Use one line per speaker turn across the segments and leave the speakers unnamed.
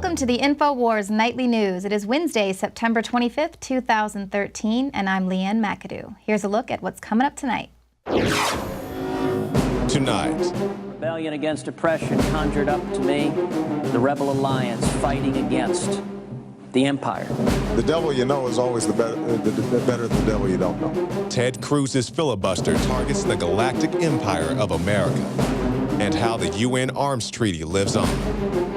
Welcome to the Infowars Nightly News. It is Wednesday, September 25th, 2013, and I'm McAdoo. Here's a look at what's coming up tonight.
Rebellion against oppression conjured up to me the Rebel Alliance fighting against the Empire.
The devil you know is always better than the devil you don't know.
Ted Cruz's filibuster targets the galactic empire of America and how the UN Arms Treaty lives on.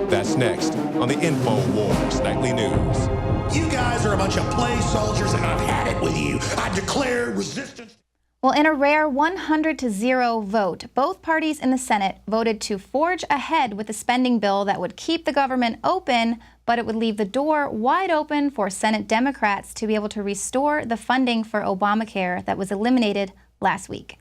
That's next on the Infowars Nightly News.
You guys are a bunch of play soldiers and I've had it with you. I declare resistance.
Well, in a rare 100-0 vote, both parties in the Senate voted to forge ahead with a spending bill that would keep the government open, but it would leave the door wide open for Senate Democrats to be able to restore the funding for Obamacare that was eliminated last week.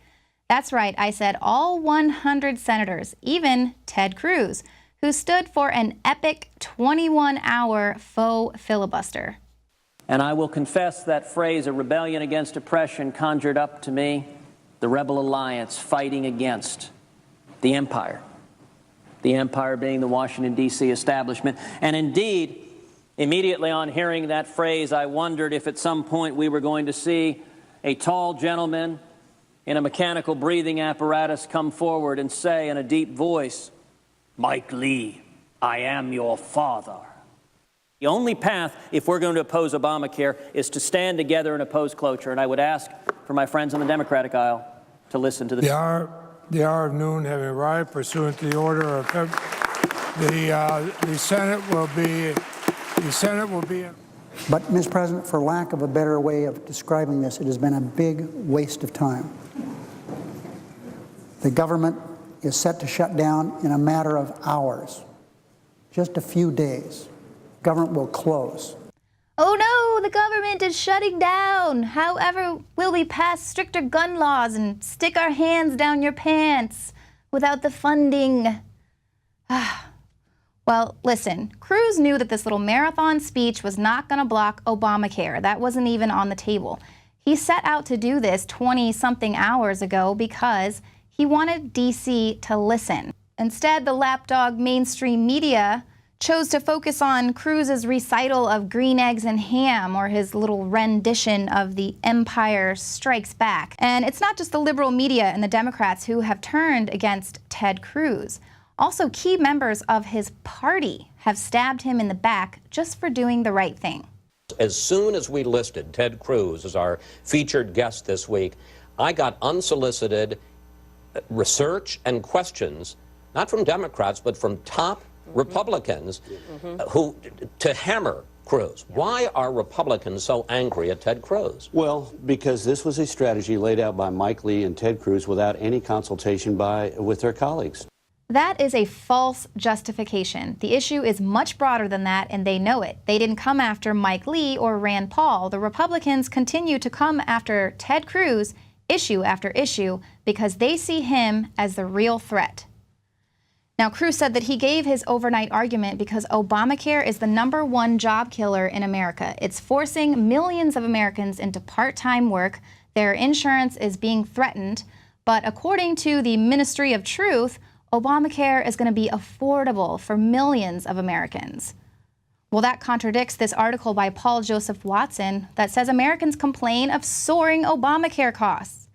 That's right, I said all 100 senators, even Ted Cruz, who stood for an epic 21-hour faux filibuster.
And I will confess that phrase, a rebellion against oppression, conjured up to me the Rebel Alliance fighting against the Empire. The Empire being the Washington, D.C. establishment. And indeed, immediately on hearing that phrase, I wondered if at some point we were going to see a tall gentleman in a mechanical breathing apparatus come forward and say in a deep voice, "Mike Lee, I am your father." The only path, if we're going to oppose Obamacare, is to stand together and oppose cloture. And I would ask for my friends on the Democratic aisle to listen to this.
The hour of noon having arrived pursuant to the order of the Senate will be.
But, Mr. President, for lack of a better way of describing this, it has been a big waste of time. The government is set to shut down in a matter of hours, just a few days. Government will close.
Oh no, the government is shutting down. However, will we pass stricter gun laws and stick our hands down your pants without the funding? Well, listen, Cruz knew that this little marathon speech was not going to block Obamacare. That wasn't even on the table. He set out to do this 20-something hours ago because he wanted D.C. to listen. Instead, the lapdog mainstream media chose to focus on Cruz's recital of green eggs and ham, or his little rendition of the Empire Strikes Back. And it's not just the liberal media and the Democrats who have turned against Ted Cruz. Also, key members of his party have stabbed him in the back just for doing the right thing.
As soon as we listed Ted Cruz as our featured guest this week, I got unsolicited research and questions, not from Democrats, but from top Republicans who to hammer Cruz. Why are Republicans so angry at Ted Cruz?
Well, because this was a strategy laid out by Mike Lee and Ted Cruz without any consultation with their colleagues.
That is a false justification. The issue is much broader than that, and they know it. They didn't come after Mike Lee or Rand Paul. The Republicans continue to come after Ted Cruz issue after issue because they see him as the real threat. Now, Cruz said that he gave his overnight argument because Obamacare is the #1 job killer in America. It's forcing millions of Americans into part-time work. Their insurance is being threatened. But according to the Ministry of Truth, Obamacare is going to be affordable for millions of Americans. Well, that contradicts this article by Paul Joseph Watson that says Americans complain of soaring Obamacare costs.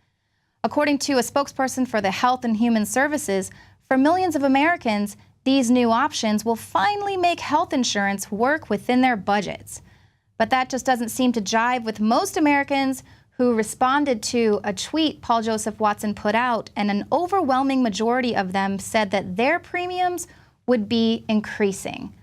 According to a spokesperson for the Health and Human Services, for millions of Americans, these new options will finally make health insurance work within their budgets. But that just doesn't seem to jive with most Americans who responded to a tweet Paul Joseph Watson put out, and an overwhelming majority of them said that their premiums would be increasing.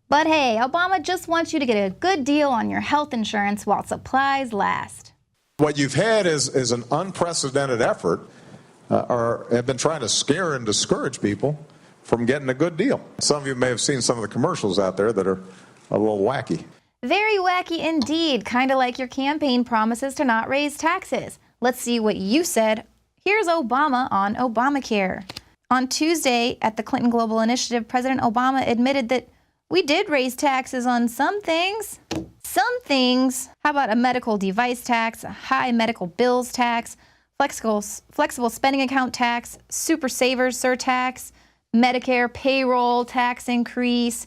But hey, Obama just wants you to get a good deal on your health insurance while supplies last.
What you've had is an unprecedented effort, or have been trying to scare and discourage people from getting a good deal. Some of you may have seen some of the commercials out there that are a little wacky.
Very wacky indeed, kind of like your campaign promises to not raise taxes. Let's see what you said. Here's Obama on Obamacare. On Tuesday at the Clinton Global Initiative, President Obama admitted that we did raise taxes on some things. Some things. How about a medical device tax, a high medical bills tax, flexible spending account tax, super savers surtax, Medicare payroll tax increase,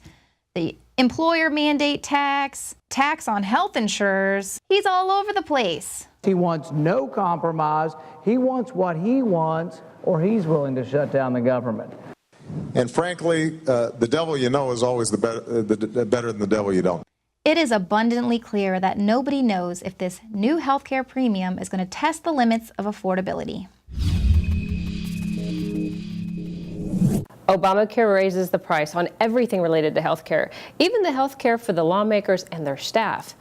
the employer mandate tax, tax on health insurers. He's all over the place.
He wants no compromise. He wants what he wants, or he's willing to shut down the government.
And frankly, the devil you know is always better than the devil you don't.
It is abundantly clear that nobody knows if this new healthcare premium is going to test the limits of affordability.
Obamacare raises the price on everything related to healthcare, even the healthcare for the lawmakers and their staff.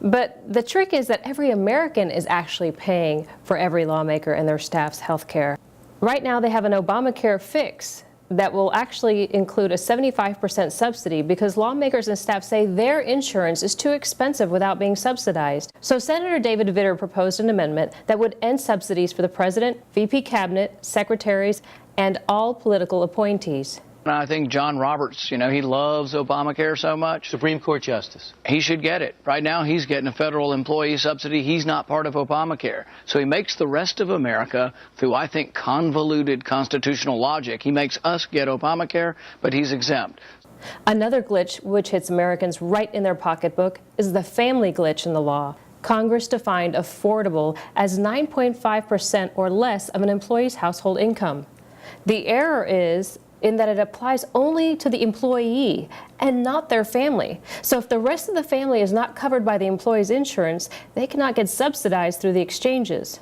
But the trick is that every American is actually paying for every lawmaker and their staff's healthcare. Right now, they have an Obamacare fix that will actually include a 75% subsidy because lawmakers and staff say their insurance is too expensive without being subsidized. So Senator David Vitter proposed an amendment that would end subsidies for the president, VP cabinet, secretaries, and all political appointees.
I think John Roberts, he loves Obamacare so much.
Supreme Court Justice.
He should get it. Right now, he's getting a federal employee subsidy. He's not part of Obamacare. So he makes the rest of America, through, I think, convoluted constitutional logic, he makes us get Obamacare, but he's exempt.
Another glitch which hits Americans right in their pocketbook is the family glitch in the law. Congress defined affordable as 9.5% or less of an employee's household income. The error is in that it applies only to the employee and not their family. So if the rest of the family is not covered by the employee's insurance, they cannot get subsidized through the exchanges.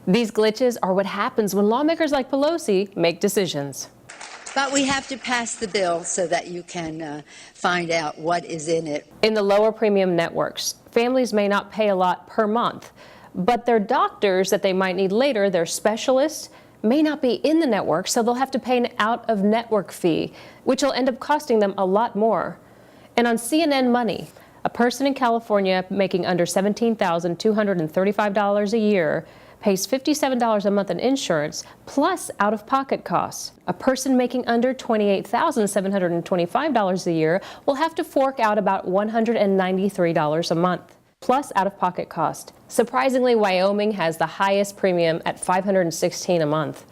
These glitches are what happens when lawmakers like Pelosi make decisions.
But we have to pass the bill so that you can find out what is in it.
In the lower premium networks, families may not pay a lot per month, but their doctors that they might need later, their specialists, may not be in the network, so they'll have to pay an out-of-network fee, which will end up costing them a lot more. And on CNN Money, a person in California making under $17,235 a year pays $57 a month in insurance plus out-of-pocket costs. A person making under $28,725 a year will have to fork out about $193 a month plus out-of-pocket cost. Surprisingly, Wyoming has the highest premium at $516 a month.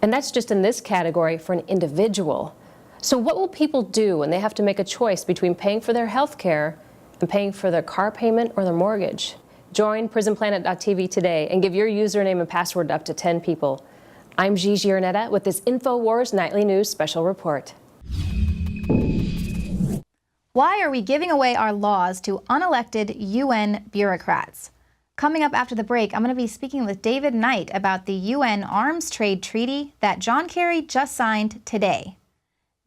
And that's just in this category for an individual. So what will people do when they have to make a choice between paying for their health care and paying for their car payment or their mortgage? Join PrisonPlanet.tv today and give your username and password to up to 10 people. I'm Gigi Arnetta with this Infowars Nightly News Special Report.
Why are we giving away our laws to unelected UN bureaucrats? Coming up after the break, I'm going to be speaking with David Knight about the UN Arms Trade Treaty that John Kerry just signed today.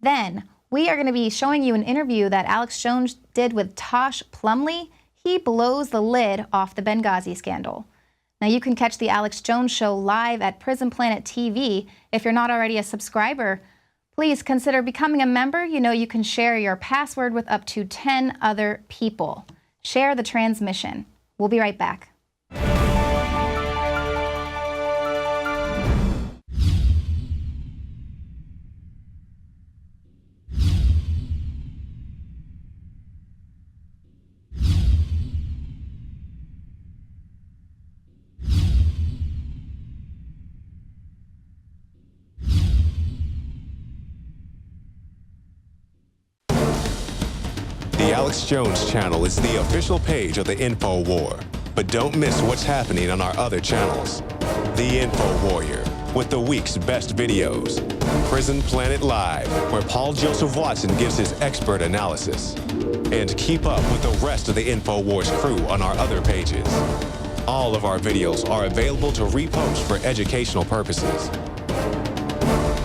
Then, we are going to be showing you an interview that Alex Jones did with Tosh Plumlee. He blows the lid off the Benghazi scandal. Now, you can catch the Alex Jones Show live at Prison Planet TV. If you're not already a subscriber, please consider becoming a member. You can share your password with up to 10 other people. Share the transmission. We'll be right back.
The Alex Jones channel is the official page of the Infowar, but don't miss what's happening on our other channels. The Info Warrior, with the week's best videos. Prison Planet Live, where Paul Joseph Watson gives his expert analysis. And keep up with the rest of the Infowars crew on our other pages. All of our videos are available to repost for educational purposes.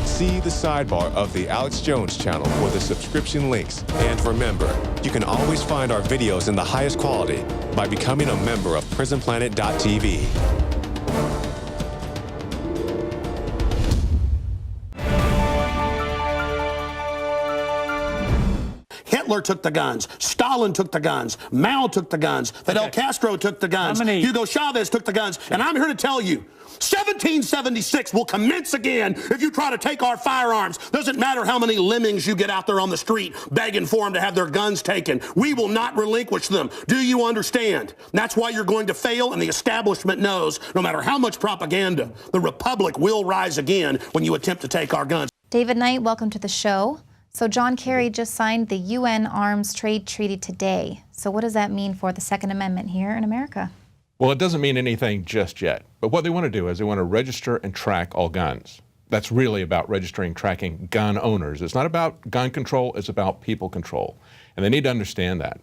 See the sidebar of the Alex Jones channel for the subscription links. And remember, you can always find our videos in the highest quality by becoming a member of PrisonPlanet.tv.
Hitler took the guns. Stalin took the guns. Mao took the guns. Fidel Castro took the guns. Hugo Chavez took the guns. And I'm here to tell you, 1776 will commence again if you try to take our firearms. Doesn't matter how many lemmings you get out there on the street begging for them to have their guns taken. We will not relinquish them. Do you understand? That's why you're going to fail, and the establishment knows no matter how much propaganda, the Republic will rise again when you attempt to take our guns.
David Knight, welcome to the show. So John Kerry just signed the UN Arms Trade Treaty today. So what does that mean for the Second Amendment here in America?
Well, it doesn't mean anything just yet. But what they want to do is they want to register and track all guns. That's really about registering, tracking gun owners. It's not about gun control, it's about people control. And they need to understand that.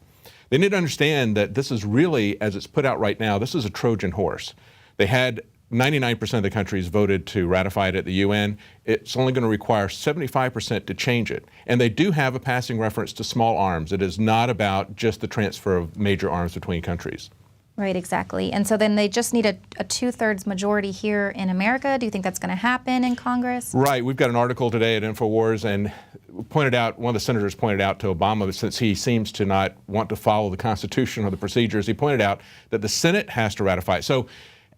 They need to understand that this is really, as it's put out right now, this is a Trojan horse. They had 99% of the countries voted to ratify it at the UN. It's only going to require 75% to change it. And they do have a passing reference to small arms. It is not about just the transfer of major arms between countries.
Right, exactly. And so then they just need a two-thirds majority here in America. Do you think that's going to happen in Congress?
Right. We've got an article today at Infowars, and one of the senators pointed out to Obama, since he seems to not want to follow the Constitution or the procedures, he pointed out that the Senate has to ratify it. So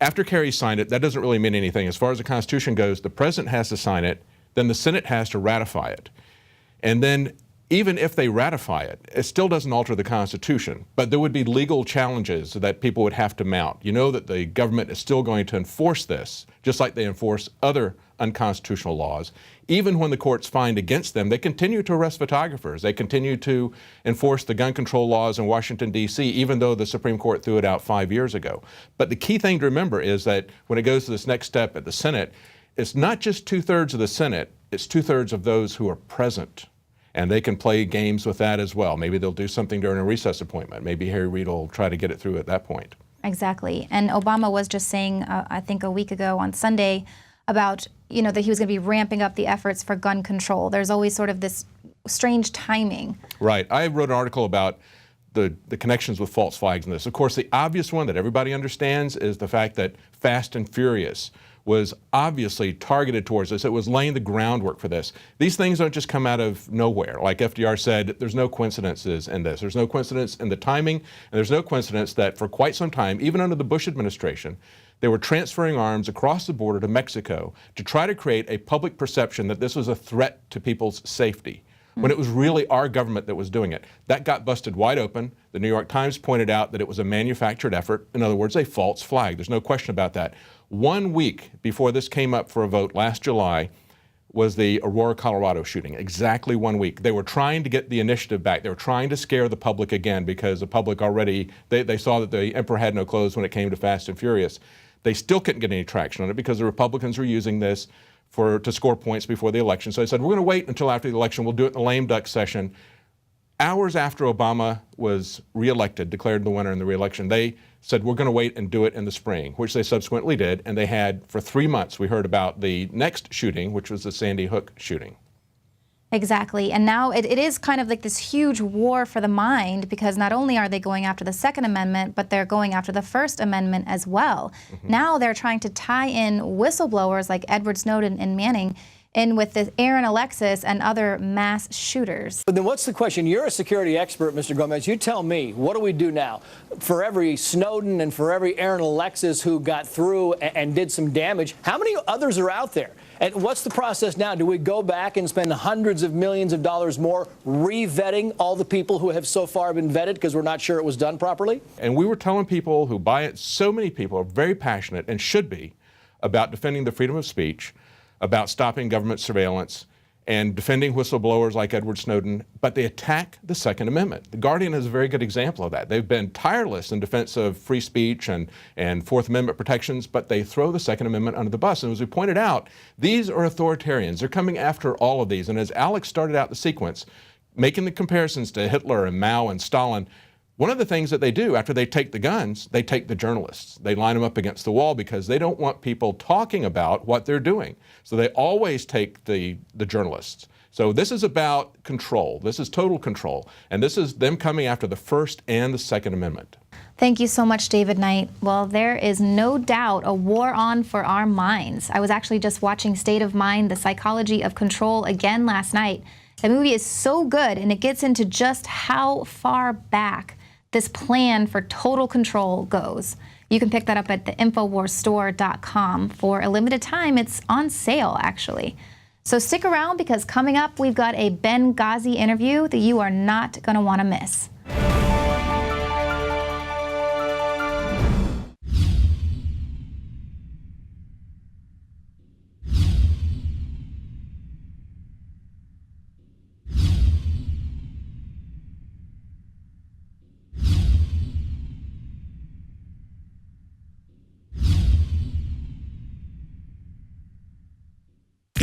after Kerry signed it, that doesn't really mean anything. As far as the Constitution goes, the president has to sign it, then the Senate has to ratify it. And then even if they ratify it, it still doesn't alter the Constitution, but there would be legal challenges that people would have to mount. You know that the government is still going to enforce this, just like they enforce other unconstitutional laws. Even when the courts find against them, they continue to arrest photographers. They continue to enforce the gun control laws in Washington, D.C., even though the Supreme Court threw it out 5 years ago. But the key thing to remember is that when it goes to this next step at the Senate, it's not just two-thirds of the Senate, it's two-thirds of those who are present. And they can play games with that as well. Maybe they'll do something during a recess appointment. Maybe Harry Reid will try to get it through at that point.
Exactly. And Obama was just saying, I think a week ago on Sunday, about that he was going to be ramping up the efforts for gun control. There's always sort of this strange timing.
Right. I wrote an article about the connections with false flags in this. Of course, the obvious one that everybody understands is the fact that Fast and Furious was obviously targeted towards this. It was laying the groundwork for this. These things don't just come out of nowhere. Like FDR said, there's no coincidences in this. There's no coincidence in the timing, and there's no coincidence that for quite some time, even under the Bush administration, they were transferring arms across the border to Mexico to try to create a public perception that this was a threat to people's safety, when it was really our government that was doing it. That got busted wide open. The New York Times pointed out that it was a manufactured effort. In other words, a false flag. There's no question about that. 1 week before this came up for a vote last July was the Aurora, Colorado shooting. Exactly 1 week. They were trying to get the initiative back. They were trying to scare the public again because the public already, they saw that the emperor had no clothes when it came to Fast and Furious. They still couldn't get any traction on it because the Republicans were using this to score points before the election. So they said, we're going to wait until after the election. We'll do it in the lame duck session. Hours after Obama was reelected, declared the winner in the reelection, they said, we're going to wait and do it in the spring, which they subsequently did. And they had, for 3 months, we heard about the next shooting, which was the Sandy Hook shooting.
Exactly. And now it is kind of like this huge war for the mind, because not only are they going after the Second Amendment, but they're going after the First Amendment as well. Now they're trying to tie in whistleblowers like Edward Snowden and Manning in with the Aaron Alexis and other mass shooters.
But then what's the question? You're a security expert, Mr. Gomez. You tell me, what do we do now? For every Snowden and for every Aaron Alexis who got through and did some damage, how many others are out there? And what's the process now? Do we go back and spend hundreds of millions of dollars more re-vetting all the people who have so far been vetted because we're not sure it was done properly?
And we were telling people who buy it, so many people are very passionate and should be about defending the freedom of speech, about stopping government surveillance, and defending whistleblowers like Edward Snowden, but they attack the Second Amendment. The Guardian is a very good example of that. They've been tireless in defense of free speech and Fourth Amendment protections, but they throw the Second Amendment under the bus. And as we pointed out, these are authoritarians. They're coming after all of these. And as Alex started out the sequence, making the comparisons to Hitler and Mao and Stalin, one of the things that they do after they take the guns, they take the journalists. They line them up against the wall because they don't want people talking about what they're doing. So they always take the journalists. So this is about control. This is total control. And this is them coming after the First and the Second Amendment.
Thank you so much, David Knight. Well, there is no doubt a war on for our minds. I was actually just watching State of Mind, The Psychology of Control again last night. The movie is so good, and it gets into just how far back this plan for total control goes. You can pick that up at the InfoWarsStore.com. For a limited time, it's on sale, actually. So stick around, because coming up, we've got a Benghazi interview that you are not going to want to miss.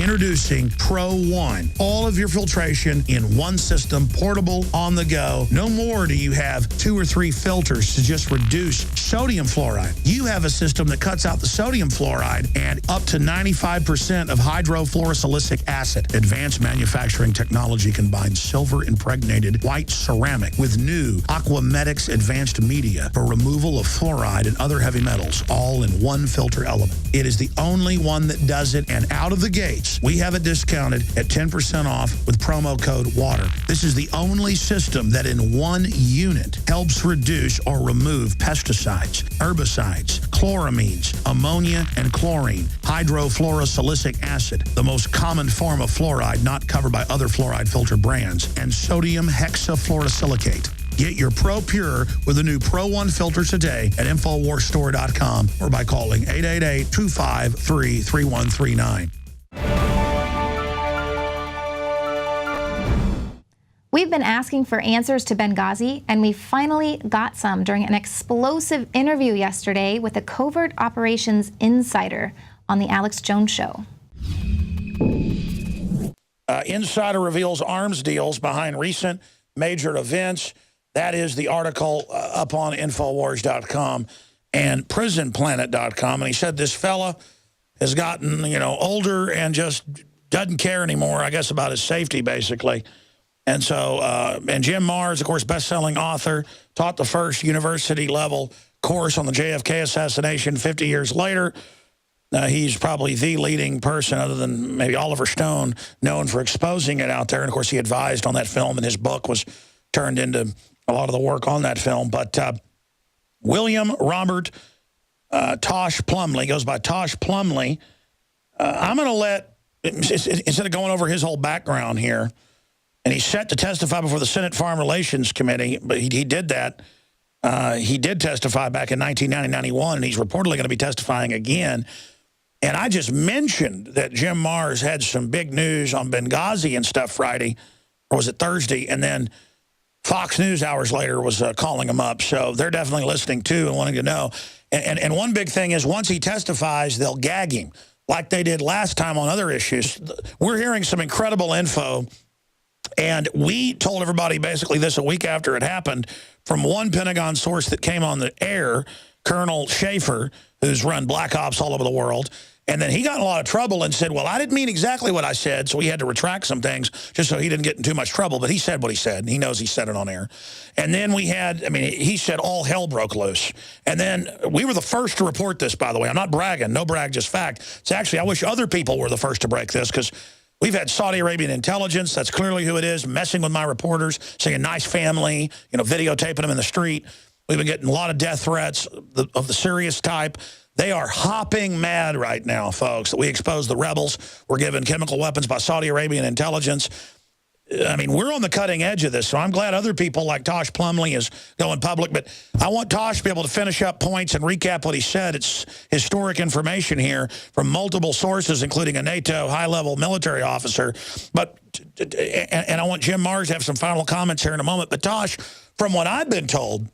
Introducing Pro One. All of your filtration in one system, portable, on the go. No more do you have 2 or 3 filters to just reduce sodium fluoride. You have a system that cuts out the sodium fluoride and up to 95% of hydrofluorosilicic acid. Advanced manufacturing technology combines silver-impregnated white ceramic with new Aquamedics advanced media for removal of fluoride and other heavy metals, all in one filter element. It is the only one that does it, and out of the gates, we have it discounted at 10% off with promo code WATER. This is the only system that in one unit helps reduce or remove pesticides, herbicides, chloramines, ammonia, and chlorine, hydrofluorosilicic acid, the most common form of fluoride not covered by other fluoride filter brands, and sodium hexafluorosilicate. Get your Pro Pure with the new Pro One filter today at InfoWarsStore.com or by calling 888-253-3139.
We've been asking for answers to Benghazi, and we finally got some during an explosive interview yesterday with a covert operations insider on the Alex Jones Show.
Insider reveals arms deals behind recent major events. That is the article up on Infowars.com and PrisonPlanet.com. And he said this fella has gotten, older and just doesn't care anymore, I guess, about his safety, basically. And so, and Jim Marrs, of course, best-selling author, taught the first university-level course on the JFK assassination 50 years later. He's probably the leading person, other than maybe Oliver Stone, known for exposing it out there. And, of course, he advised on that film, and his book was turned into a lot of the work on that film. But William Robert Tosh Plumlee, goes by Tosh Plumlee. I'm going to let, instead of going over his whole background here, and he's set to testify before the Senate Foreign Relations Committee, but he did that. He did testify back in 1990-91, and he's reportedly going to be testifying again. And I just mentioned that Jim Marrs had some big news on Benghazi and stuff Friday, or was it Thursday? And then Fox News hours later was calling him up. So they're definitely listening too and wanting to know. And one big thing is once he testifies, they'll gag him like they did last time on other issues. We're hearing some incredible info. And we told everybody basically this a week after it happened from one Pentagon source that came on the air, Colonel Schaefer, who's run black ops all over the world. And then he got in a lot of trouble and said, well, I didn't mean exactly what I said, so he had to retract some things just so he didn't get in too much trouble. But he said what he said, and he knows he said it on air. And then we had, he said all hell broke loose. And then we were the first to report this, by the way. I'm not bragging. No brag, just fact. It's actually, I wish other people were the first to break this, because we've had Saudi Arabian intelligence, that's clearly who it is, messing with my reporters, saying nice family, videotaping them in the street. We've been getting a lot of death threats of the serious type. They are hopping mad right now, folks, that we exposed the rebels. We're given chemical weapons by Saudi Arabian intelligence. We're on the cutting edge of this, so I'm glad other people like Tosh Plumlee is going public. But I want Tosh to be able to finish up points and recap what he said. It's historic information here from multiple sources, including a NATO high-level military officer. And I want Jim Marrs to have some final comments here in a moment. But Tosh, from what I've been told,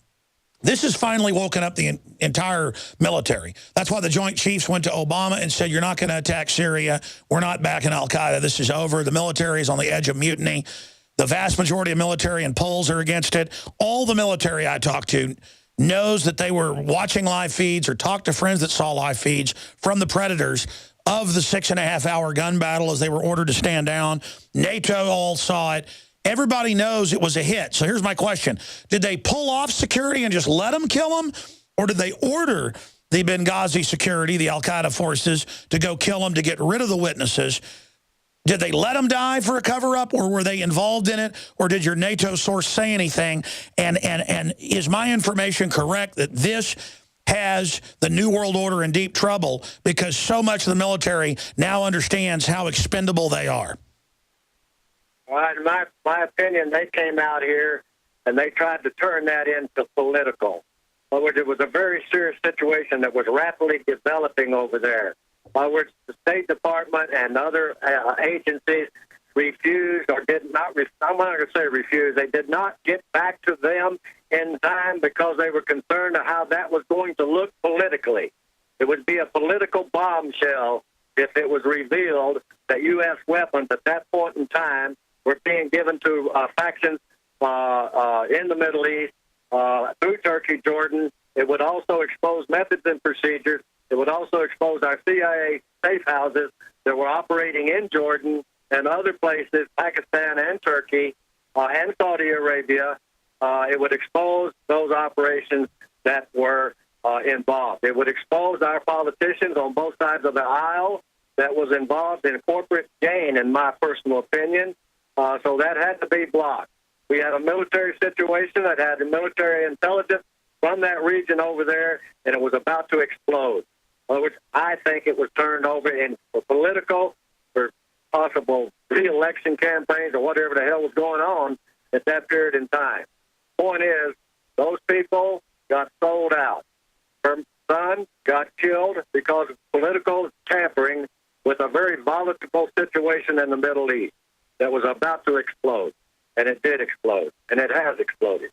this has finally woken up the entire military. That's why the Joint Chiefs went to Obama and said, you're not going to attack Syria. We're not backing al-Qaeda. This is over. The military is on the edge of mutiny. The vast majority of military and polls are against it. All the military I talked to knows that they were watching live feeds or talked to friends that saw live feeds from the predators of the 6.5-hour gun battle as they were ordered to stand down. NATO all saw it. Everybody knows it was a hit. So here's my question. Did they pull off security and just let them kill them? Or did they order the Benghazi security, the al-Qaeda forces, to go kill them to get rid of the witnesses? Did they let them die for a cover-up, or were they involved in it? Or did your NATO source say anything? And is my information correct that this has the New World Order in deep trouble because so much of the military now understands how expendable they are?
Well, in my opinion, they came out here and they tried to turn that into political. It was a very serious situation that was rapidly developing over there. In other words, the State Department and other agencies refused or did not, I'm not going to say refused, they did not get back to them in time because they were concerned of how that was going to look politically. It would be a political bombshell if it was revealed that U.S. weapons at that point in time were being given to factions in the Middle East through Turkey, Jordan. It would also expose methods and procedures. It would also expose our CIA safe houses that were operating in Jordan and other places, Pakistan and Turkey and Saudi Arabia. It would expose those operations that were involved. It would expose our politicians on both sides of the aisle that was involved in corporate gain, in my personal opinion. So that had to be blocked. We had a military situation that had the military intelligence from that region over there, and it was about to explode. In other words, I think it was turned over in for political, for possible re-election campaigns or whatever the hell was going on at that period in time. Point is, those people got sold out. Her son got killed because of political tampering with a very volatile situation in the Middle East that was about to explode. And it did explode, and it has exploded.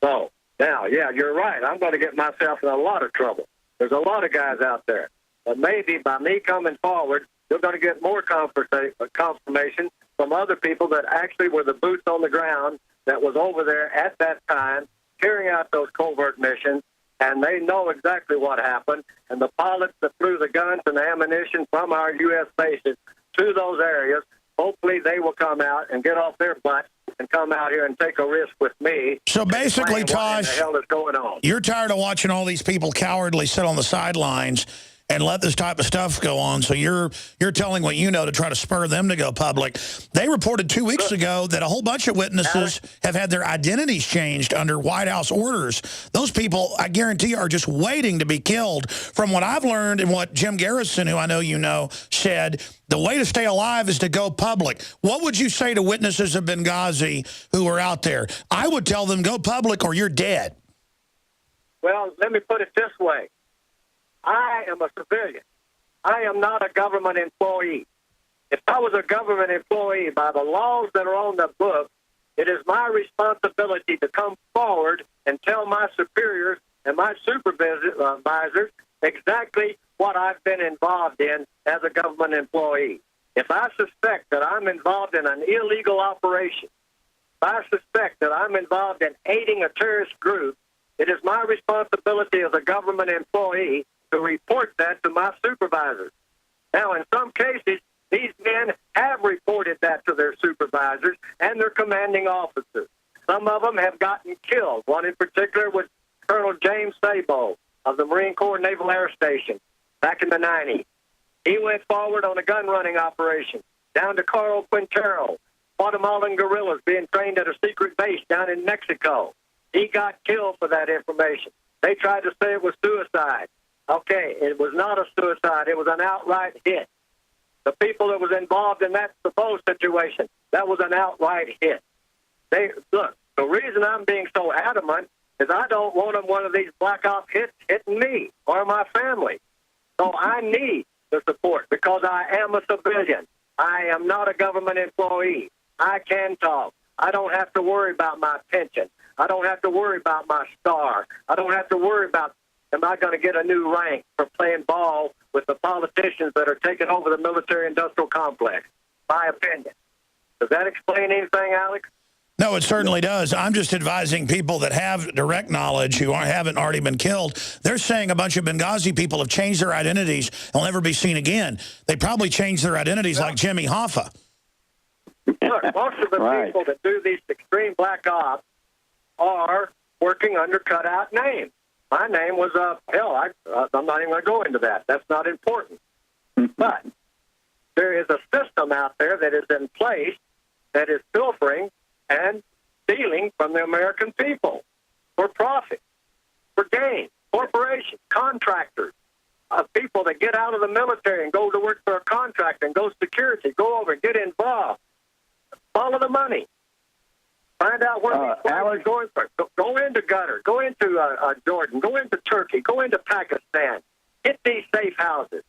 So, now, yeah, you're right. I'm going to get myself in a lot of trouble. There's a lot of guys out there. But maybe by me coming forward, you're going to get more confirmation from other people that actually were the boots on the ground that was over there at that time carrying out those covert missions, and they know exactly what happened. And the pilots that flew the guns and the ammunition from our U.S. bases to those areas, hopefully they will come out and get off their butts and come out here and take a risk with me.
So basically, Tosh,
what the hell is going on?
You're tired of watching all these people cowardly sit on the sidelines and let this type of stuff go on. So you're telling what you know to try to spur them to go public. They reported 2 weeks ago that a whole bunch of witnesses have had their identities changed under White House orders. Those people, I guarantee, are just waiting to be killed. From what I've learned and what Jim Garrison, who I know you know, said, the way to stay alive is to go public. What would you say to witnesses of Benghazi who are out there? I would tell them, go public or you're dead.
Well, let me put it this way. I am a civilian. I am not a government employee. If I was a government employee, by the laws that are on the book, it is my responsibility to come forward and tell my superiors and my supervisors exactly what I've been involved in as a government employee. If I suspect that I'm involved in an illegal operation, if I suspect that I'm involved in aiding a terrorist group, it is my responsibility as a government employee to report that to my supervisors. Now, in some cases, these men have reported that to their supervisors and their commanding officers. Some of them have gotten killed. One in particular was Colonel James Sabo of the Marine Corps Naval Air Station back in the 90s. He went forward on a gun-running operation down to Caro Quintero, Guatemalan guerrillas being trained at a secret base down in Mexico. He got killed for that information. They tried to say it was suicide. Okay, it was not a suicide. It was an outright hit. The people that was involved in that supposed situation, that was an outright hit. Look, the reason I'm being so adamant is I don't want one of these black ops hits hitting me or my family. So I need the support because I am a civilian. I am not a government employee. I can talk. I don't have to worry about my pension. I don't have to worry about my star. I don't have to worry about, am I going to get a new rank for playing ball with the politicians that are taking over the military-industrial complex? My opinion. Does that explain anything, Alex?
No, it certainly does. I'm just advising people that have direct knowledge who haven't already been killed. They're saying a bunch of Benghazi people have changed their identities and will never be seen again. They probably changed their identities like Jimmy Hoffa.
Look, most of the people that do these extreme black ops are working under cutout names. My name was, I'm not even going to go into that. That's not important. But there is a system out there that is in place that is pilfering and stealing from the American people for profit, for gain, corporations, contractors, people that get out of the military and go to work for a contractor and go security, go over and get involved. Follow the money. Find out where these flags are going for. Go into Qatar, go into Jordan, go into Turkey, go into Pakistan. Get these safe houses.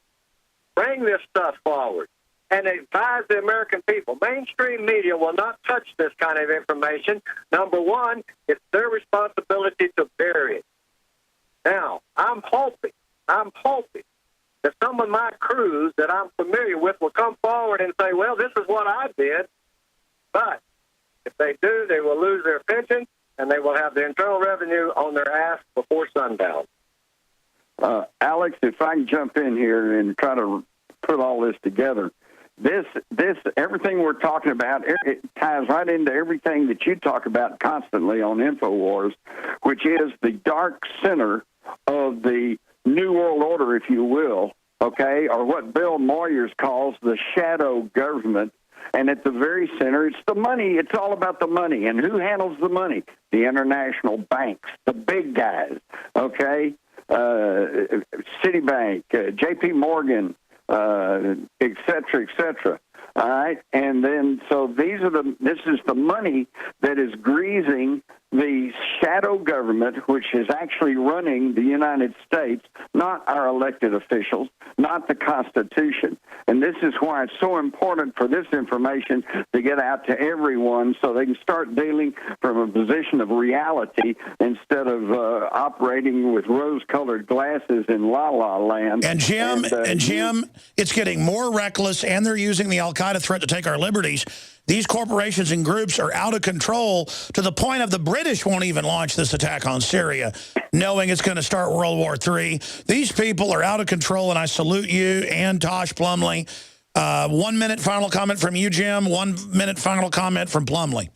Bring this stuff forward and advise the American people. Mainstream media will not touch this kind of information. Number one, it's their responsibility to bury it. Now, I'm hoping that some of my crews that I'm familiar with will come forward and say, well, this is what I did. But if they do, they will lose their pension, and they will have the Internal Revenue on their ass before sundown.
Alex, if I can jump in here and try to put all this together, everything we're talking about, it ties right into everything that you talk about constantly on Infowars, which is the dark center of the New World Order, if you will, okay, or what Bill Moyers calls the shadow government. And at the very center, it's the money. It's all about the money. And who handles the money? The international banks, the big guys, okay? Citibank, J.P. Morgan, et cetera, et cetera. All right, and then so this is the money that is greasing the shadow government, which is actually running the United States, not our elected officials, not the Constitution. And this is why it's so important for this information to get out to everyone so they can start dealing from a position of reality instead of operating with rose-colored glasses in la-la land.
And Jim, it's getting more reckless, and they're using the al-Qaeda threat to take our liberties. These corporations and groups are out of control to the point of the British won't even launch this attack on Syria, knowing it's going to start World War III. These people are out of control, and I salute you and Tosh Plumlee. 1 minute final comment from you, Jim. 1 minute final comment from Plumlee.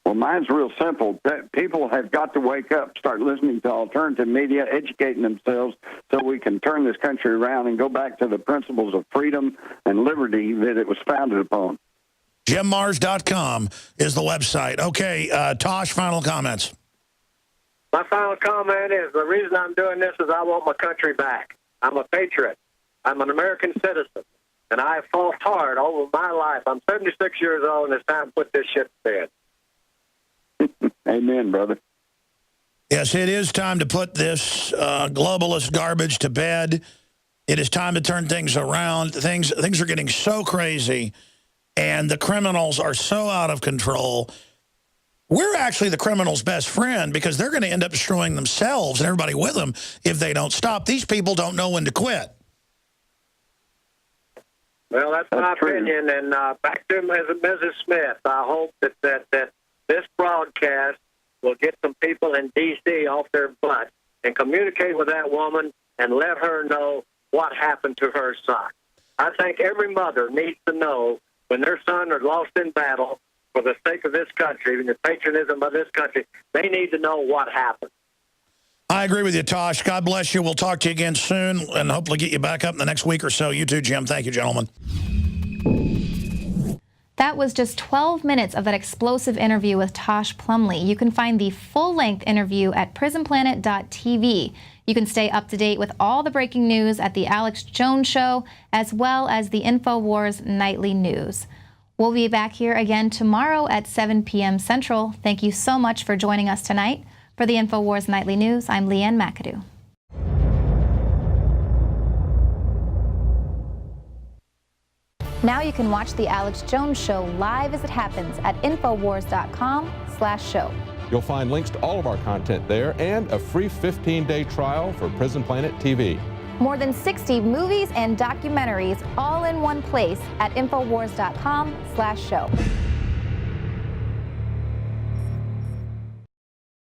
Well, mine's real simple. People have got to wake up, start listening to alternative media, educating themselves so we can turn this country around and go back to the principles of freedom and liberty that it was founded upon.
JimMars.com is the website. Okay, Tosh, final comments.
My final comment is the reason I'm doing this is I want my country back. I'm a patriot. I'm an American citizen, and I have fought hard over my life. I'm 76 years old, and it's time to put this shit to bed.
Amen, brother.
Yes, it is time to put this globalist garbage to bed. It is time to turn things around. Things are getting so crazy, and the criminals are so out of control. We're actually the criminals' best friend because they're going to end up destroying themselves and everybody with them if they don't stop. These people don't know when to quit.
Well, that's my opinion. And back to Mrs. Smith, I hope that this broadcast will get some people in D.C. off their butt and communicate with that woman and let her know what happened to her son. I think every mother needs to know when their son are lost in battle for the sake of this country and the patriotism of this country, they need to know what happened.
I agree with you, Tosh. God bless you. We'll talk to you again soon and hopefully get you back up in the next week or so. You too, Jim. Thank you, gentlemen.
That was just 12 minutes of that explosive interview with Tosh Plumlee. You can find the full-length interview at prisonplanet.tv. You can stay up to date with all the breaking news at The Alex Jones Show, as well as the Infowars Nightly News. We'll be back here again tomorrow at 7 p.m. Central. Thank you so much for joining us tonight. For the Infowars Nightly News, I'm Leanne McAdoo. Now you can watch The Alex Jones Show live as it happens at Infowars.com/show.
You'll find links to all of our content there and a free 15-day trial for Prison Planet TV.
More than 60 movies and documentaries all in one place at Infowars.com/show.